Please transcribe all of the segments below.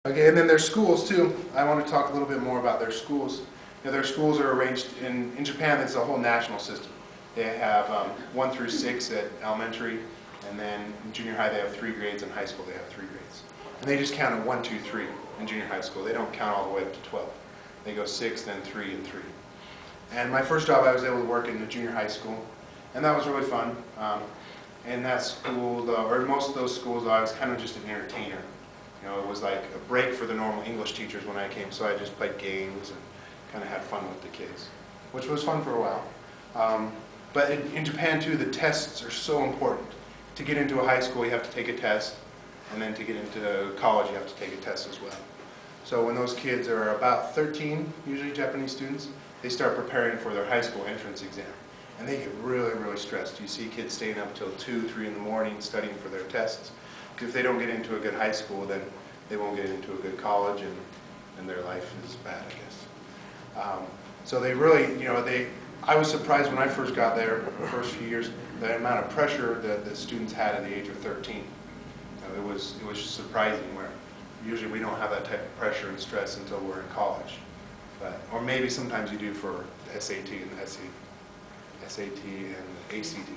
Okay, and then their schools too. I want to talk a little bit more about their schools. Their schools are arranged in Japan. It's a whole national system. They have 1 through 6 at elementary, and then in junior high they have 3 grades, and high school they have 3 grades. And they just count at 1, 2, 3 in junior high school. They don't count all the way up to 12. They go 6, then 3, and 3. And my first job, I was able to work in the junior high school, and that was really fun. In that school, or most of those schools, I was kind of just an entertainer. It was like a break for the normal English teachers when I came, so I just played games and kind of had fun with the kids, which was fun for a while. But in Japan too, the tests are so important. To get into a high school, you have to take a test, and then to get into college, you have to take a test as well. So when those kids are about 13, usually Japanese students, they start preparing for their high school entrance exam. And they get really, really stressed. You see kids staying up till 2, 3 in the morning studying for their tests. Because if they don't get into a good high school, then they won't get into a good college, and their life is bad, I guess. So they really, I was surprised when I first got there, the first few years, the amount of pressure that the students had at the age of 13. It was surprising, where usually we don't have that type of pressure and stress until we're in college. Or maybe sometimes you do for the SAT and the SAT and the ACT.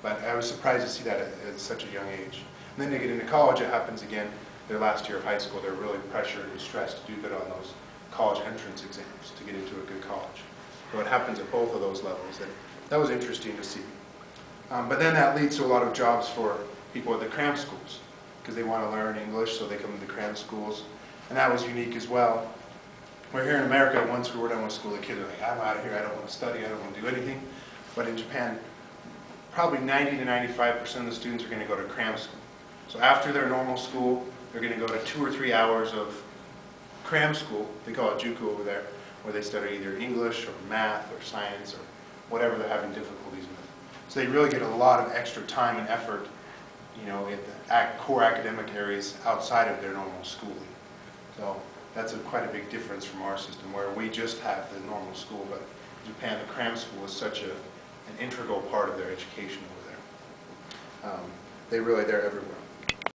But I was surprised to see that at such a young age. And then they get into college, it happens again. Their last year of high school, they're really pressured and stressed to do good on those college entrance exams to get into a good college. So it happens at both of those levels. And that was interesting to see. But then that leads to a lot of jobs for people at the Cram schools, because they want to learn English, so they come to the Cram schools. And that was unique as well. Where here in America, once we were done with school, the kids are like, I'm out of here, I don't want to study, I don't want to do anything. But in Japan, probably 90 to 95% of the students are going to go to Cram school. So after their normal school, they're going to go to 2 or 3 hours of Cram school, they call it Juku over there, where they study either English or math or science or whatever they're having difficulties with. So they really get a lot of extra time and effort, in the core academic areas outside of their normal schooling. So that's quite a big difference from our system, where we just have the normal school, but in Japan, the Cram school is such an integral part of their education over there. They're everywhere.